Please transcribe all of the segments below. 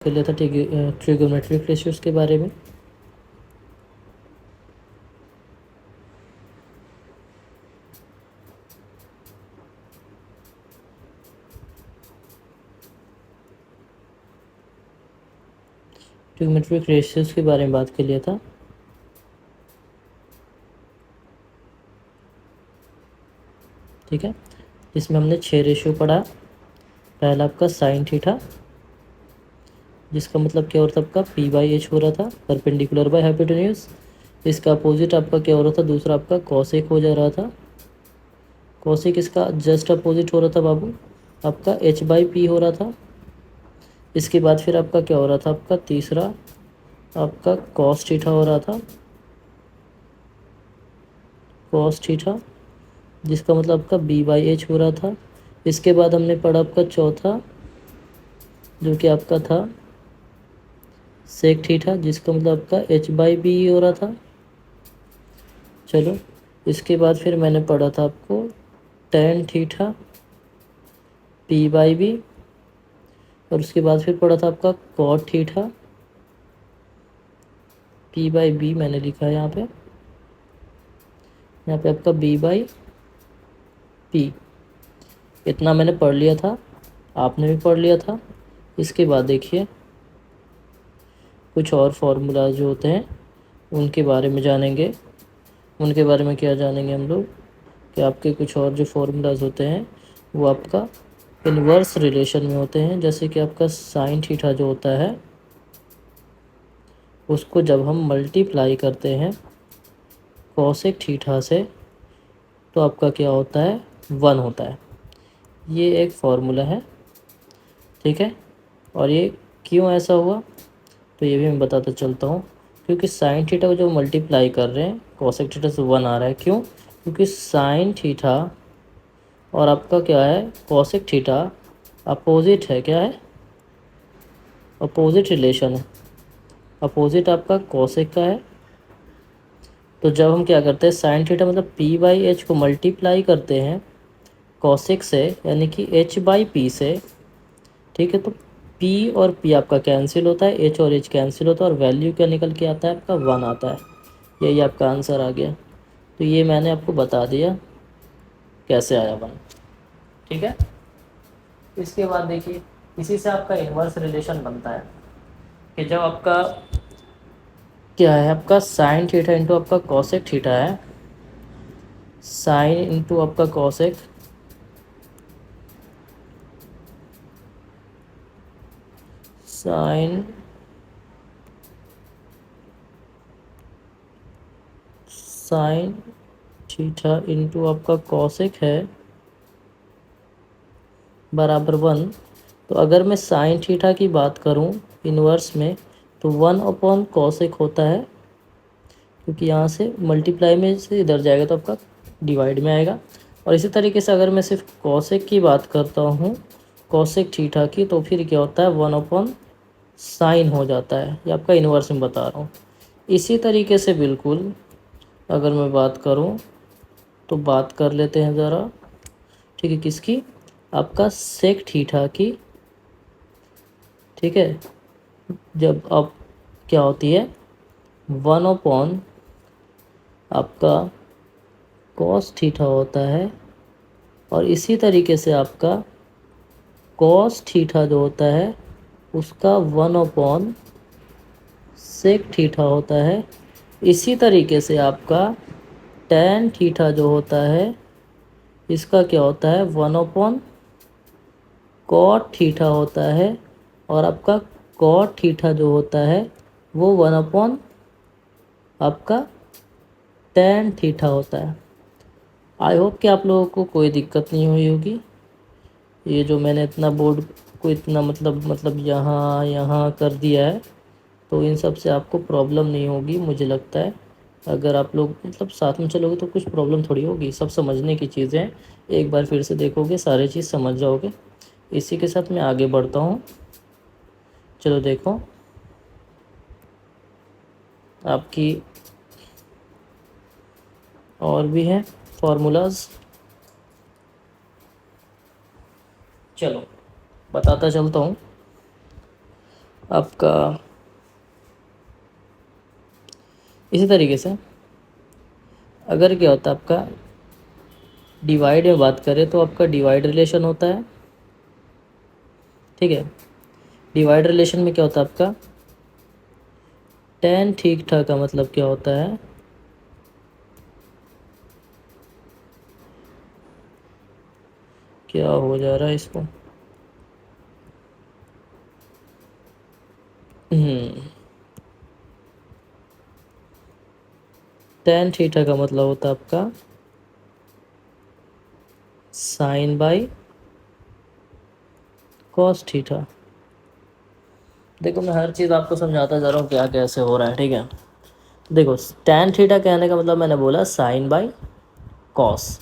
कर लिया था ट्रिगोनोमेट्रिक रेशियोज के बारे में। ट्रिगोनोमेट्रिक रेशियोज के बारे में बात कर लिया था। ठीक है, इसमें हमने 6 रेशियो पढ़ा। पहला आपका साइन थीटा, जिसका मतलब क्या हो रहा था आपका p/h हो रहा था, परपेंडिकुलर बाय हाइपोटेन्यूज। इसका अपोजिट आपका क्या हो रहा था, दूसरा आपका कॉसेक हो जा रहा था। कॉसेक इसका जस्ट अपोजिट हो रहा था बाबू, आपका h/p हो रहा था। इसके बाद फिर आपका क्या हो रहा था, आपका तीसरा आपका कॉस थीटा हो रहा था, कॉस थीटा, जिसका मतलब आपका b/h हो रहा था। इसके बाद हमने पढ़ा आपका चौथा, जो कि आपका था सेक थीटा, जिसका मतलब आपका h/b हो रहा था। चलो, इसके बाद फिर मैंने पढ़ा था आपको टेन थीटा p/b, और उसके बाद फिर पढ़ा था आपका कॉट थीटा p/b, मैंने लिखा है यहाँ पे आपका b/p। इतना मैंने पढ़ लिया था, आपने भी पढ़ लिया था। इसके बाद देखिए कुछ और फार्मूला जो होते हैं उनके बारे में जानेंगे। उनके बारे में क्या जानेंगे हम लोग, कि आपके कुछ और जो फार्मूलाज होते हैं वो आपका इन्वर्स रिलेशन में होते हैं। जैसे कि आपका साइन थीटा जो होता है, उसको जब हम मल्टीप्लाई करते हैं कॉसेक थीटा से, तो आपका क्या होता है, 1 होता है। ये एक फार्मूला है, ठीक है। और ये क्यों ऐसा हुआ, तो ये भी मैं बताता चलता हूँ। क्योंकि साइन थीटा को जो मल्टीप्लाई कर रहे हैं कॉसेक थीटा से 1 आ रहा है। क्यों, क्योंकि साइन थीटा और आपका क्या है कॉसेक थीटा अपोजिट है। क्या है, अपोजिट रिलेशन है। अपोजिट आपका कॉसेक का है। तो जब हम क्या करते हैं साइन थीटा मतलब p/h को मल्टीप्लाई करते हैं कॉसेक से, यानी कि h/p से, ठीक है, तो p और p आपका कैंसिल होता है, h और h कैंसिल होता है, और वैल्यू क्या निकल के आता है आपका 1 आता है। यही आपका आंसर आ गया। तो ये मैंने आपको बता दिया कैसे आया 1, ठीक है। इसके बाद देखिए, इसी से आपका इन्वर्स रिलेशन बनता है कि जब आपका क्या है, आपका साइन थीटा इंटू आपका कॉसेक थीटा है, साइन इंटू आपका cosec, sine sine theta into आपका कॉसेक है बराबर 1। तो अगर मैं साइन थीटा की बात करूं इन्वर्स में, तो 1 कॉसेक होता है, क्योंकि यहाँ से मल्टीप्लाई में से इधर जाएगा तो आपका डिवाइड में आएगा। और इसी तरीके से अगर मैं सिर्फ कॉसेक की बात करता हूँ, कॉसेक थीटा की, तो फिर क्या होता है 1/साइन हो जाता है। ये आपका इन्वर्स में बता रहा हूँ। इसी तरीके से बिल्कुल अगर मैं बात करूँ तो बात कर लेते हैं ज़रा, ठीक है, किसकी, आपका सेक थीटा की, ठीक है। जब अब क्या होती है 1/ आपका कॉस थीटा होता है, और इसी तरीके से आपका कॉस थीटा जो होता है उसका 1/सेक थीटा होता है। इसी तरीके से आपका टैन थीटा जो होता है, इसका क्या होता है 1/कॉट थीटा होता है। और आपका कॉट थीटा जो होता है वो 1/ आपका टैन थीटा होता है। आई होप कि आप लोगों को कोई दिक्कत नहीं हुई होगी। ये जो मैंने इतना बोर्ड को इतना मतलब यहाँ यहाँ कर दिया है, तो इन सब से आपको प्रॉब्लम नहीं होगी मुझे लगता है। अगर आप लोग मतलब साथ में चलोगे तो कुछ प्रॉब्लम थोड़ी होगी, सब समझने की चीज़ें हैं। एक बार फिर से देखोगे सारी चीज़ समझ जाओगे। इसी के साथ मैं आगे बढ़ता हूँ। चलो देखो, आपकी और भी हैं फार्मूलाज, चलो बताता चलता हूँ। आपका इसी तरीके से अगर क्या होता है आपका डिवाइड में बात करें तो आपका डिवाइड रिलेशन होता है, ठीक है। डिवाइड रिलेशन में क्या होता है आपका टेन थीटा का मतलब क्या होता है, क्या हो जा रहा है इसको, टेन थीटा का मतलब होता है आपका साइन बाई कॉस थीटा। देखो मैं हर चीज़ आपको समझाता जा रहा हूँ क्या कैसे हो रहा है, ठीक है। देखो टेन थीटा कहने का मतलब मैंने बोला साइन बाई कॉस।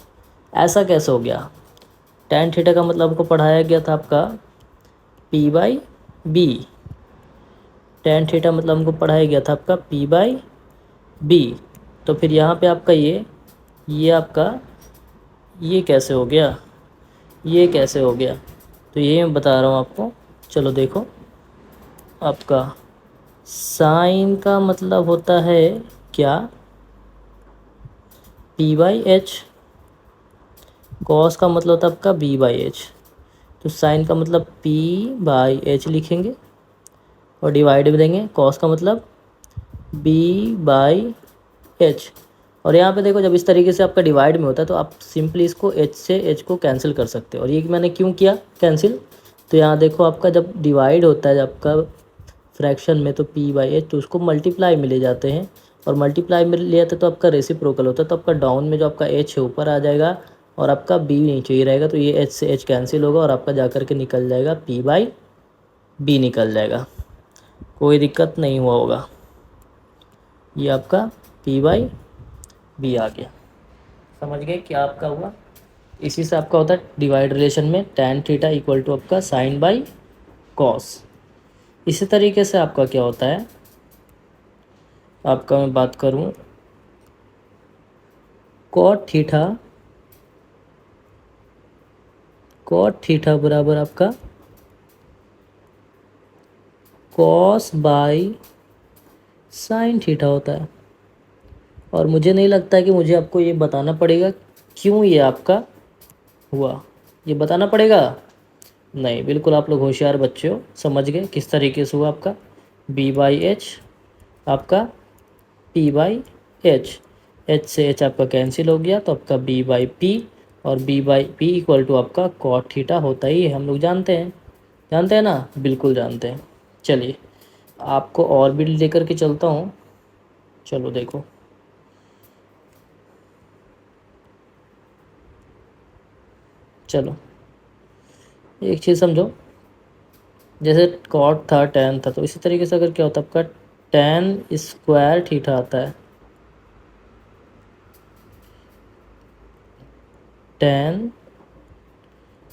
ऐसा कैसे हो गया, टेन थीटा का मतलब आपको पढ़ाया गया था आपका P by B. Tan theta मतलब हमको पढ़ाया गया था आपका पी बाई बी। तो फिर यहाँ पे आपका ये आपका ये कैसे हो गया, ये कैसे हो गया, तो ये मैं बता रहा हूँ आपको। चलो देखो, आपका साइन का मतलब होता है क्या पी बाई एच, कॉस का मतलब होता है आपका बी बाई एच। तो साइन का मतलब पी बाई एच लिखेंगे और डिवाइड भी देंगे, कॉस का मतलब बी बाई एच। और यहाँ पे देखो जब इस तरीके से आपका डिवाइड में होता है तो आप सिंपली इसको एच से एच को कैंसिल कर सकते हो। और ये मैंने क्यों किया कैंसिल, तो यहाँ देखो आपका जब डिवाइड होता है आपका फ्रैक्शन में तो पी बाई एच, तो उसको मल्टीप्लाई में ले जाते हैं और मल्टीप्लाई में ले जाते तो आपका रेसिप्रोकल होता है। तो आपका डाउन में जो आपका एच है ऊपर आ जाएगा और आपका बी नीचे ही रहेगा। तो ये एच से एच कैंसिल होगा और आपका जा कर के निकल जाएगा पी बाई बी निकल जाएगा, कोई दिक्कत नहीं हुआ होगा। ये आपका पी बाई बी आ गया, समझ गए क्या आपका हुआ। इसी से आपका होता है डिवाइड रिलेशन में tan थीटा इक्वल टू आपका साइन बाई कॉस। इसी तरीके से आपका क्या होता है, आपका मैं बात करूं कॉट थीटा बराबर आपका कॉस बाई साइन थीटा होता है। और मुझे नहीं लगता कि मुझे आपको ये बताना पड़ेगा क्यों ये आपका हुआ, ये बताना पड़ेगा नहीं। बिल्कुल आप लोग होशियार बच्चे हो, समझ गए किस तरीके से हुआ आपका बी बाई एच, आपका पी बाई एच, एच से एच आपका कैंसिल हो गया तो आपका बी बाई पी, और B by P equal to आपका कॉट थीटा होता ही है, हम लोग जानते हैं, जानते हैं ना, बिल्कुल जानते हैं। चलिए आपको और भी लेकर के चलता हूँ, चलो देखो चलो एक चीज़ समझो, जैसे कॉट था टेन था, तो इसी तरीके से अगर क्या होता है आपका टेन स्क्वायर थीटा आता है, टेन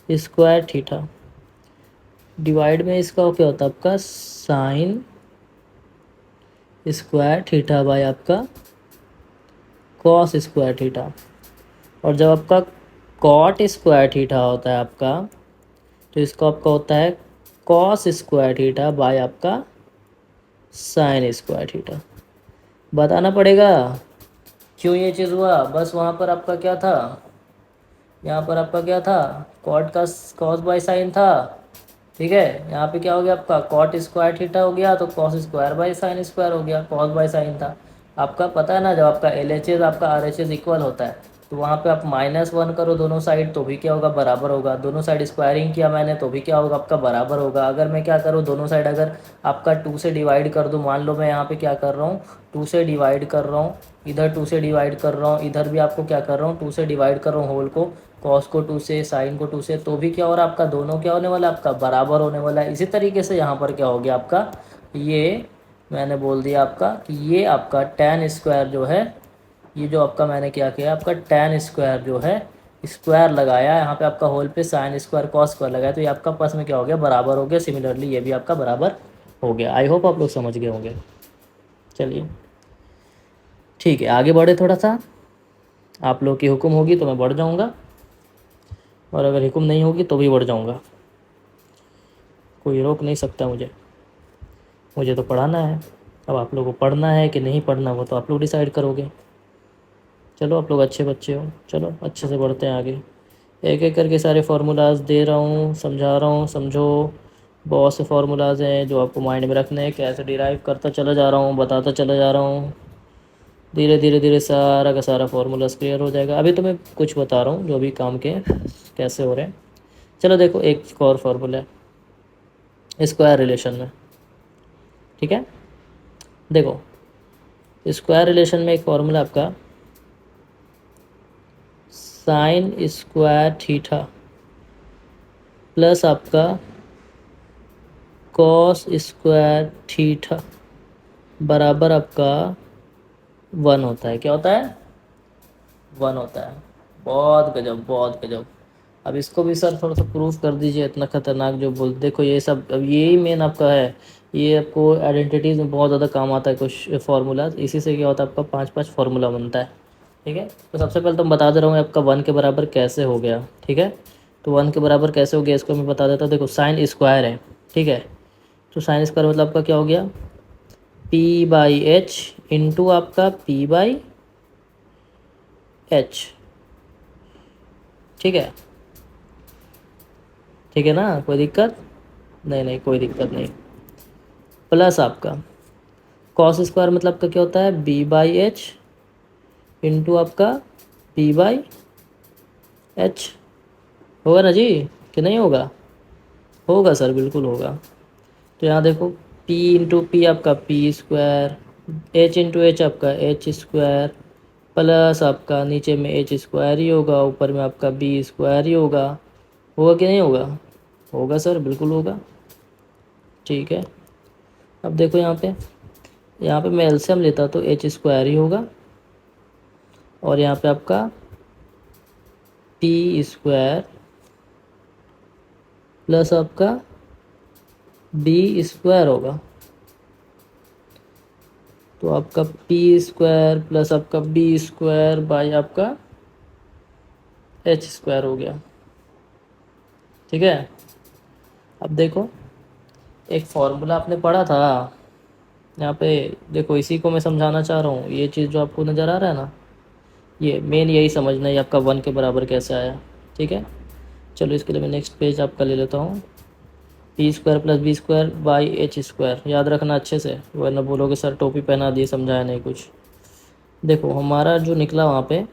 स्क्वायर थीटा डिवाइड में इसका क्या होता है आपका साइन स्क्वायर थीटा बाय आपका कॉस स्क्वायर थीटा। और जब आपका कॉट स्क्वायर थीटा होता है आपका, तो इसका आपका होता है कॉस स्क्वायर थीटा बाय आपका साइन स्क्वायर थीटा। बताना पड़ेगा क्यों ये चीज़ हुआ। बस वहाँ पर आपका क्या था, यहाँ पर आपका क्या था कॉट का कॉस बाय साइन था, ठीक है। यहाँ पे क्या हो गया आपका कॉट स्क्वायर थीटा हो गया तो cos square by sine square हो गया, कॉस बाय साइन था आपका। पता है ना जब आपका एल एच एस आपका आर एच एस इक्वल होता है तो वहाँ पे आप -1 करो दोनों साइड तो भी क्या होगा बराबर होगा। दोनों साइड स्क्वायरिंग किया मैंने तो भी क्या होगा आपका बराबर होगा। अगर मैं क्या करूँ दोनों साइड अगर आपका 2 से डिवाइड कर दूँ, मान लो मैं यहाँ पे क्या कर रहा हूँ 2 से डिवाइड कर रहा हूँ, इधर 2 से डिवाइड कर रहा हूँ, इधर भी आपको क्या कर रहा हूँ 2 से डिवाइड कर रहा हूँ होल को, कॉस को 2 से साइन को 2 से, तो भी क्या हो रहा है आपका दोनों क्या होने वाला है आपका बराबर होने वाला है। इसी तरीके से यहाँ पर क्या हो गया आपका ये मैंने बोल दिया आपका कि ये आपका tan स्क्वायर जो है, ये जो आपका मैंने क्या किया आपका tan स्क्वायर जो है स्क्वायर लगाया यहाँ पे आपका होल पे साइन स्क्वायर कॉस स्क्वायर लगाया, तो ये आपका पास में क्या हो गया बराबर हो गया। सिमिलरली ये भी आपका बराबर हो गया। आई होप आप लोग समझ गए होंगे। चलिए ठीक है आगे बढ़े, थोड़ा सा आप लोग की हुक्म होगी तो मैं बढ़ जाऊँगा और अगर हुक्म नहीं होगी तो भी बढ़ जाऊँगा, कोई रोक नहीं सकता मुझे। मुझे तो पढ़ाना है। अब आप लोगों को पढ़ना है कि नहीं पढ़ना वो तो आप लोग डिसाइड करोगे। चलो आप लोग अच्छे बच्चे हो, चलो अच्छे से बढ़ते हैं आगे। एक एक करके सारे फार्मूलाज दे रहा हूँ, समझा रहा हूँ, समझो। बहुत से फार्मूलाज हैं जो आपको माइंड में रखने हैं, कैसे डिराइव करता चला जा रहा हूँ, बताता चला जा रहा हूँ। धीरे धीरे धीरे सारा का सारा फार्मूलाज क्लियर हो जाएगा। अभी तो मैं कुछ बता रहा हूँ जो भी काम के कैसे हो रहे हैं। चलो देखो, एक और फार्मूला है स्क्वायर रिलेशन में, ठीक है। देखो स्क्वायर रिलेशन में एक फार्मूला आपका साइन स्क्वायर थीटा प्लस आपका कॉस स्क्वायर थीटा बराबर आपका 1 होता है। क्या होता है? 1 होता है। बहुत गजब, बहुत गजब। अब इसको भी सर थोड़ा सा प्रूफ कर दीजिए, इतना खतरनाक जो बोल। देखो ये सब अब यही मेन आपका है, ये आपको आइडेंटिटीज़ में बहुत ज़्यादा काम आता है कुछ फार्मूलाज। इसी से क्या होता है, आपका 5-5 फार्मूला बनता है, ठीक है। तो सबसे पहले तो मैं बता दे रहा हूँ आपका 1 के बराबर कैसे हो गया, ठीक है। तो 1 के बराबर कैसे हो गया इसको मैं बता देता हूँ। देखो साइन स्क्वायर है, ठीक है। तो साइन स्क्वायर मतलब आपका क्या हो गया, P/H इंटू आपका P/H, ठीक है। ठीक है ना, कोई दिक्कत नहीं? नहीं कोई दिक्कत नहीं। प्लस आपका कॉस स्क्वायर मतलब आपका क्या होता है, B/H इंटू आपका P/H। होगा ना जी कि नहीं होगा? होगा सर, बिल्कुल होगा। तो यहाँ देखो P इंटू पी आपका P square, H into H आपका H स्क्वायर, प्लस आपका नीचे में H स्क्वायर ही होगा, ऊपर में आपका B स्क्वायर ही होगा। होगा कि नहीं होगा? होगा सर, बिल्कुल होगा। ठीक है, अब देखो यहाँ पे मैं एलसीएम लेता तो H स्क्वायर ही होगा, और यहाँ पे आपका P स्क्वायर प्लस आपका B स्क्वायर होगा। तो आपका P स्क्वायर प्लस आपका B स्क्वायर बाई आपका H स्क्वायर हो गया, ठीक है। अब देखो एक फॉर्मूला आपने पढ़ा था यहाँ पे, देखो इसी को मैं समझाना चाह रहा हूँ। ये चीज़ जो आपको नज़र आ रहा है ना, ये मेन यही समझना है आपका 1 के बराबर कैसे आया, ठीक है। चलो इसके लिए मैं नेक्स्ट पेज आपका ले लेता हूँ। P square plus B square by H square, याद रखना अच्छे से, वरना बोलोगे सर टोपी पहना दिए, समझाया नहीं कुछ। देखो हमारा जो निकला वहाँ पे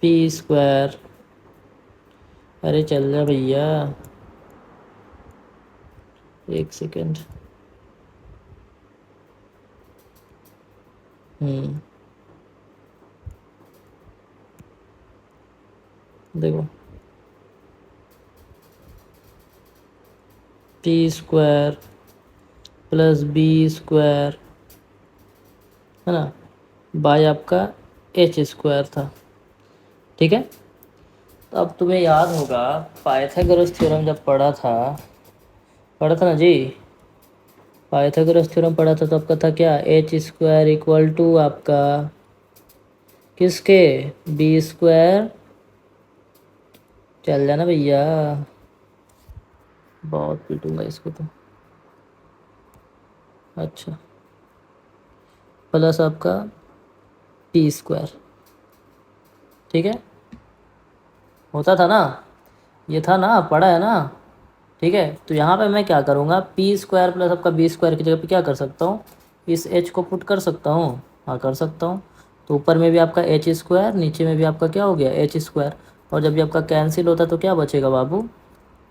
P स्क्वायर, अरे चल जा भैया एक सेकेंड। देखो P square plus B square है ना बाय आपका H स्क्वायर था, ठीक है। तो अब तुम्हें याद होगा पाइथागोरस थ्योरम जब पढ़ा था ना जी, पाइथागोरस थ्योरम पढ़ा था तो आपका था क्या, H स्क्वायर इक्वल टू आपका किसके, B स्क्वायर। चल जाना भैया, बहुत पीटूंगा इसको तो। अच्छा, प्लस आपका P स्क्वायर, ठीक है। होता था ना, ये था ना, पढ़ा है ना, ठीक है। तो यहाँ पे मैं क्या करूँगा, P स्क्वायर प्लस आपका B स्क्वायर की जगह पे क्या कर सकता हूँ, इस H को पुट कर सकता हूँ। हाँ कर सकता हूँ। तो ऊपर में भी आपका H स्क्वायर, नीचे में भी आपका क्या हो गया, H स्क्वायर। और जब भी आपका कैंसिल होता तो क्या बचेगा बाबू,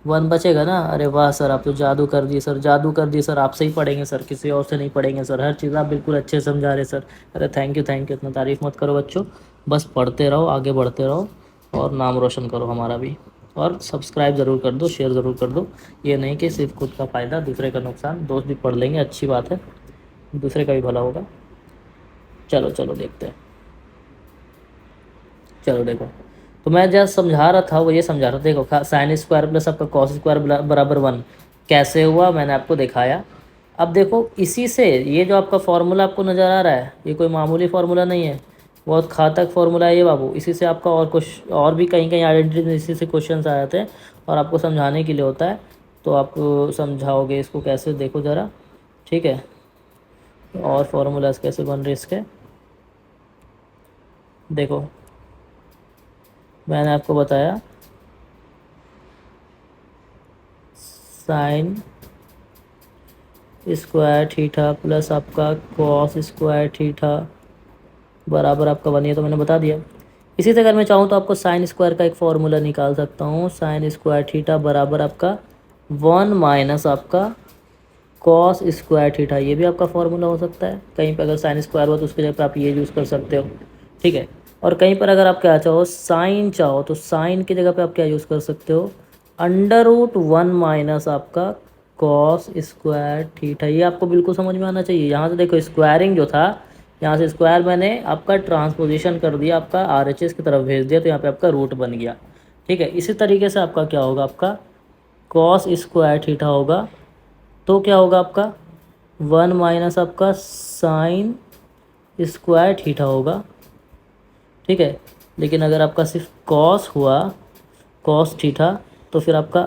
1 बचेगा ना। अरे वाह सर, आप तो जादू कर दिए सर, जादू कर दिए सर। आपसे ही पढ़ेंगे सर, किसी और से नहीं पढ़ेंगे सर। हर चीज़ आप बिल्कुल अच्छे से समझा रहे सर। अरे थैंक यू थैंक यू, इतना तारीफ़ मत करो बच्चों, बस पढ़ते रहो, आगे बढ़ते रहो, और नाम रोशन करो हमारा भी। और सब्सक्राइब ज़रूर कर दो, शेयर ज़रूर कर दो। ये नहीं कि सिर्फ खुद का फ़ायदा दूसरे का नुकसान, दोस्त भी पढ़ लेंगे, अच्छी बात है, दूसरे का भी भला होगा। चलो चलो देखते हैं। चलो देखो, तो मैं जैसा समझा रहा था वो ये समझा रहा था। देखो साइन स्क्वायर प्लस आपका कॉस स्क्वायर बराबर 1 कैसे हुआ, मैंने आपको दिखाया। अब देखो इसी से ये जो आपका फार्मूला आपको नज़र आ रहा है, ये कोई मामूली फार्मूला नहीं है, बहुत घातक फार्मूला है ये बाबू। इसी से आपका और कुछ और भी कहीं कहीं आइडेंटिटी में इसी से क्वेश्चन आए थे, और आपको समझाने के लिए होता है। तो आप समझाओगे इसको कैसे, देखो ज़रा। ठीक है। और फॉर्मूलाज कैसे बन रहे इसके, देखो मैंने आपको बताया साइन स्क्वायर थीटा प्लस आपका कॉस स्क्वायर थीटा बराबर आपका 1, ये तो मैंने बता दिया। इसी तरह अगर मैं चाहूँ तो आपको साइन स्क्वायर का एक फार्मूला निकाल सकता हूँ, साइन स्क्वायर थीटा बराबर आपका 1 माइनस आपका कॉस स्क्वायर थीटा, ये भी आपका फार्मूला हो सकता है। कहीं पर अगर साइन स्क्वायर हो तो उसके जगह पर आप ये यूज़ कर सकते हो, ठीक है। और कहीं पर अगर आप क्या चाहो साइन चाहो तो साइन की जगह पे आप क्या यूज़ कर सकते हो, √1 माइनस आपका कॉस स्क्वायर थीटा। ये आपको बिल्कुल समझ में आना चाहिए। यहाँ से देखो स्क्वायरिंग जो था, यहाँ से स्क्वायर मैंने आपका ट्रांसपोजिशन कर दिया, आपका RHS की तरफ भेज दिया, तो यहाँ पे आपका रूट बन गया, ठीक है। इसी तरीके से आपका क्या होगा, आपका कॉस स्क्वायर थीटा होगा तो क्या होगा आपका 1 माइनस आपका साइन स्क्वायर थीटा होगा, ठीक है। लेकिन अगर आपका सिर्फ कॉस हुआ, कॉस थीटा, तो फिर आपका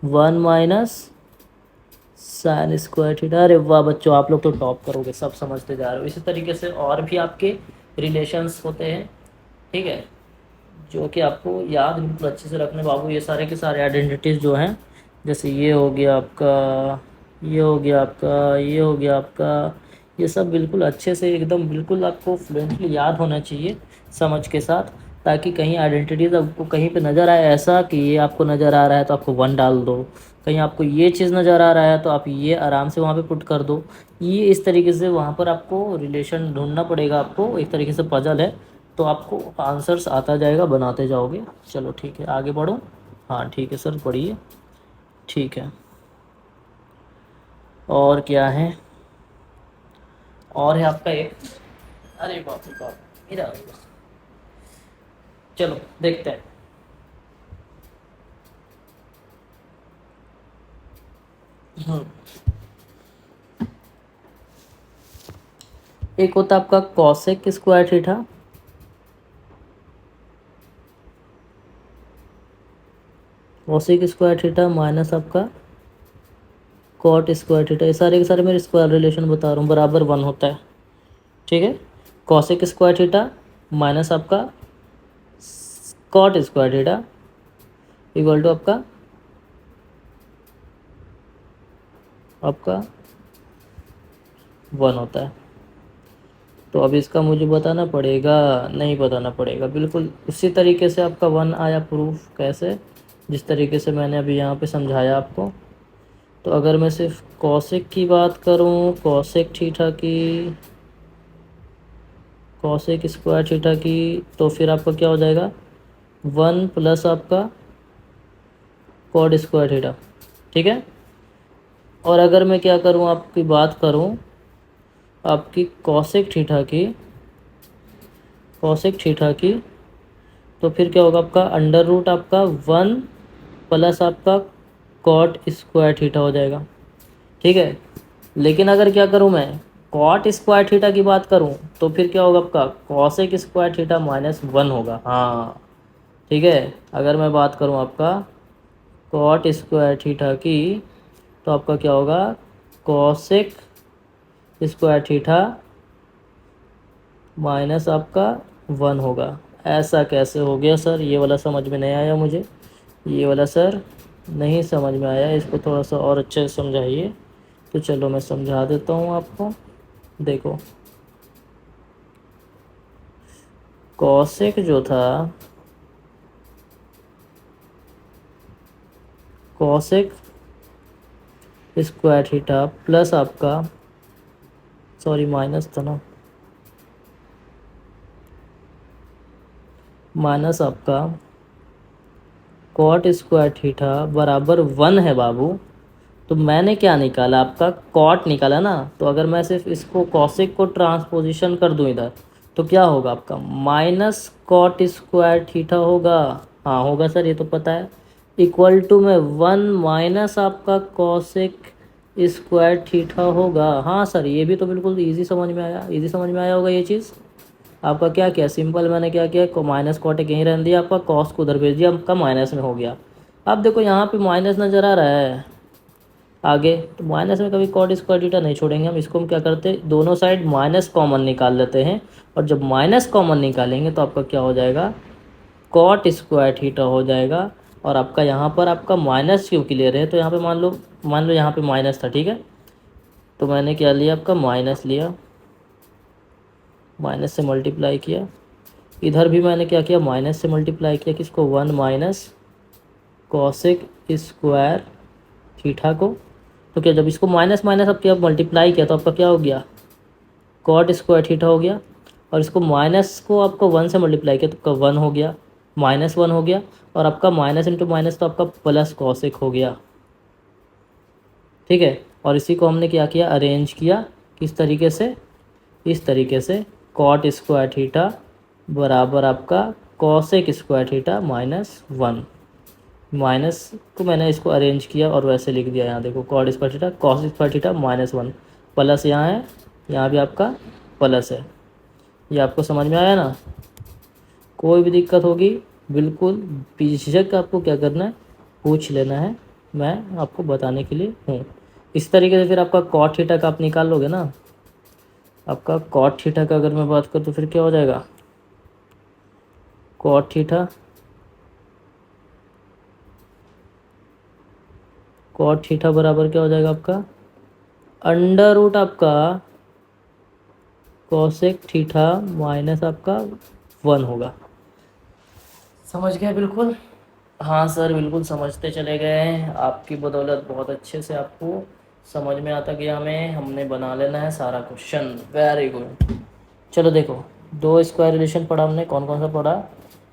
√1 माइनस साइन स्क्वायर थीटा। अरे वाह बच्चों, आप लोग तो टॉप करोगे, सब समझते जा रहे हो। इसी तरीके से और भी आपके रिलेशंस होते हैं, ठीक है, जो कि आपको याद बिल्कुल अच्छे से रखने बाबू। ये सारे के सारे आइडेंटिटीज़ जो हैं, जैसे ये हो गया आपका, ये हो गया आपका, ये हो गया आपका, ये सब बिल्कुल अच्छे से एकदम बिल्कुल आपको फ्लुएंटली याद होना चाहिए समझ के साथ, ताकि कहीं आइडेंटिटीज़ आपको कहीं पे नज़र आए ऐसा कि ये आपको नज़र आ रहा है तो आपको 1 डाल दो, कहीं आपको ये चीज़ नज़र आ रहा है तो आप ये आराम से वहाँ पे पुट कर दो। ये इस तरीके से वहाँ पर आपको रिलेशन ढूंढना पड़ेगा, आपको एक तरीके से पजल है, तो आपको आंसर्स आता जाएगा, बनाते जाओगे। चलो ठीक है, आगे बढ़ो। हाँ ठीक है सर, पढ़िए, ठीक है। और क्या है, और है आपका एक, अरे बाप रे बाप, इधर आओ बस। चलो देखते हैं। एक होता है आपका cosec square theta, cosec square theta minus आपका कॉट स्क्वायर थीटा। ये सारे के सारे मेरे स्क्वायर रिलेशन बता रहा हूँ, बराबर 1 होता है, ठीक है। कॉसेक स्क्वायर थीटा माइनस आपका cot square theta equal to आपका आपका 1 होता है। तो अब इसका मुझे बताना पड़ेगा, नहीं बताना पड़ेगा, बिल्कुल उसी तरीके से आपका 1 आया प्रूफ, कैसे, जिस तरीके से मैंने अभी यहाँ पे समझाया आपको। तो अगर मैं सिर्फ कॉसेक की बात करूँ, कॉसेक थीटा की, कॉसेक स्क्वायर थीटा की, तो फिर आपका क्या हो जाएगा 1 प्लस आपका कॉट स्क्वायर थीटा, ठीक है। और अगर मैं क्या करूँ, आपकी बात करूँ आपकी कॉसेक थीटा की, कॉसेक थीटा की, तो फिर क्या होगा आपका √ आपका 1 प्लस आपका कॉट स्क्वायर थीटा हो जाएगा, ठीक है। लेकिन अगर क्या करूँ मैं कॉट स्क्वायर थीटा की बात करूँ, तो फिर क्या होगा आपका कॉसेक स्क्वायर थीटा -1 होगा, हाँ ठीक है। अगर मैं बात करूँ आपका कॉट स्क्वायर थीटा की, तो आपका क्या होगा कॉसेक स्क्वायर थीटा माइनस आपका 1 होगा। ऐसा कैसे हो गया सर, ये वाला समझ में नहीं आया मुझे, ये वाला सर नहीं समझ में आया, इसको थोड़ा सा और अच्छे से समझाइए। तो चलो मैं समझा देता हूँ आपको। देखो कॉसेक जो था, कॉसेक स्क्वायर थीटा प्लस आपका, सॉरी माइनस था ना, माइनस आपका कॉट स्क्वायर थीटा बराबर 1 है बाबू। तो मैंने क्या निकाला, आपका कॉट निकाला ना। तो अगर मैं सिर्फ इसको कॉसेक को ट्रांसपोजिशन कर दूं इधर, तो क्या होगा आपका माइनस कॉट स्क्वायर थीटा होगा, हाँ होगा सर, ये तो पता है, इक्वल टू में 1 माइनस आपका कॉसेक स्क्वायर थीटा होगा। हाँ सर, ये भी तो बिल्कुल इजी समझ में आया, इजी समझ में आया होगा ये चीज़। आपका क्या किया, सिंपल मैंने क्या किया, को माइनस कॉटेक यहीं रहने दिया, आपका कॉस को उधर भेज दिया, आपका माइनस में हो गया। अब देखो यहाँ पे माइनस नज़र आ रहा है, आगे तो माइनस में कभी कॉट स्क्वायर थीटा नहीं छोड़ेंगे हम, इसको हम क्या करते हैं, दोनों साइड माइनस कॉमन निकाल लेते हैं, और जब माइनस कॉमन निकालेंगे तो आपका क्या हो जाएगा, कॉट स्क्वायर थीटा हो जाएगा। और आपका यहाँ पर आपका माइनस क्यों क्लियर है, तो यहाँ पे मान लो यहाँ पे माइनस था, ठीक है, तो मैंने क्या लिया, आपका माइनस लिया, माइनस से मल्टीप्लाई किया, इधर भी मैंने क्या किया, माइनस से मल्टीप्लाई किया, किसको, 1 माइनस कॉसेक स्क्वायर थीटा को। तो क्या, जब इसको माइनस माइनस अब क्या मल्टीप्लाई किया तो आपका क्या हो गया, कॉट स्क्वायर थीटा हो गया। और इसको माइनस को आपको 1 से मल्टीप्लाई किया तो आपका 1 हो गया, -1 हो गया, और आपका माइनस इंटू माइनस तो आपका प्लस कॉसेक हो गया, ठीक है। और इसी को हमने क्या किया, अरेंज किया, किस तरीके से, इस तरीके से, कॉट स्क्वायर थीटा बराबर आपका कॉसेक स्क्वायर थीटा -1, माइनस को मैंने इसको अरेंज किया और वैसे लिख दिया, यहाँ देखो, cot square theta cos square theta -1, plus यहाँ है, यहाँ भी आपका प्लस है। ये आपको समझ में आया ना। कोई भी दिक्कत होगी बिल्कुल बेझिझक आपको क्या करना है, पूछ लेना है, मैं आपको बताने के लिए हूँ। इस तरीके से फिर आपका कॉट थीटा का आप निकाल लोगे ना, आपका कॉट थीटा का अगर मैं बात करूँ तो फिर क्या हो जाएगा, कॉट थीटा, कॉट थीटा बराबर क्या हो जाएगा आपका, अंडर रूट आपका कॉसेक थीटा माइनस आपका 1 होगा। समझ गए बिल्कुल, हाँ सर बिल्कुल समझते चले गए हैं, आपकी बदौलत बहुत अच्छे से आपको समझ में आता गया, हमें हमने बना लेना है सारा क्वेश्चन, वेरी गुड। चलो देखो, दो स्क्वायर रिलेशन पढ़ा हमने, कौन कौन सा पढ़ा,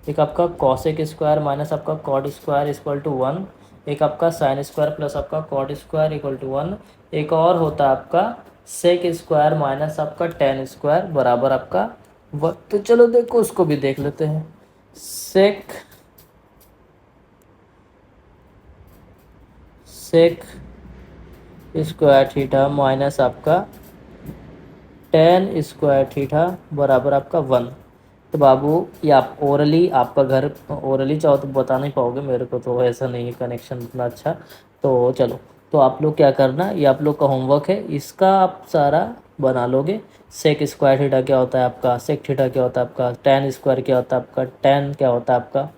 एक आपका कॉसेक स्क्वायर माइनस आपका कॉट स्क्वायर इक्वल टू 1, एक आपका साइन स्क्वायर प्लस आपका कॉट स्क्वायर इक्वल टू 1, एक और होता है आपका सेक स्क्वायर माइनस आपका टेन स्क्वायर बराबर आपका तो चलो देखो उसको भी देख लेते हैं। सेक स्क्वायर थीटा माइनस आपका टेन स्क्वायर थीटा बराबर आपका 1। तो बाबू ये आप ओरली, आपका घर ओरली चाहो तो बता नहीं पाओगे, मेरे को तो ऐसा नहीं है कनेक्शन इतना अच्छा। तो चलो, तो आप लोग क्या करना, ये आप लोग का होमवर्क है, इसका आप सारा बना लोगे। सेक स्क्वायर थीटा क्या होता है आपका, सेक थीटा क्या होता है आपका, टेन स्क्वायर क्या होता है आपका, टेन क्या होता है आपका,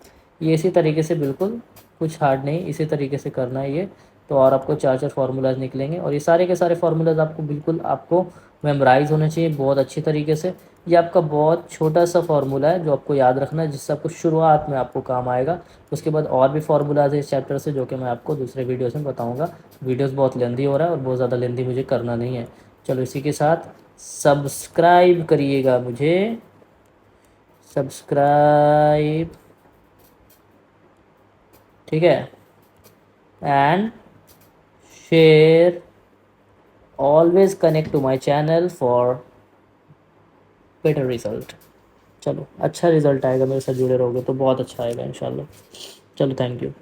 ये इसी तरीके से, बिल्कुल कुछ हार्ड नहीं, इसी तरीके से करना है ये। तो और आपको चार चार फार्मूलाज निकलेंगे, और ये सारे के सारे फार्मूलाज आपको बिल्कुल आपको मेमोराइज होने चाहिए बहुत अच्छी तरीके से। ये आपका बहुत छोटा सा फार्मूला है जो आपको याद रखना है, जिससे आपको शुरुआत में आपको काम आएगा। उसके बाद और भी फार्मूलाज है इस चैप्टर से जो कि मैं आपको दूसरे वीडियोस में बताऊंगा। वीडियोस बहुत लेंदी हो रहा है और बहुत ज़्यादा लेंदी मुझे करना नहीं है। चलो इसी के साथ सब्सक्राइब करिएगा मुझे, सब्सक्राइब, ठीक है, and share, always connect to my channel for better result. चलो अच्छा रिजल्ट आएगा, मेरे साथ जुड़े रहोगे तो बहुत अच्छा आएगा इंशाल्लाह। चलो थैंक यू।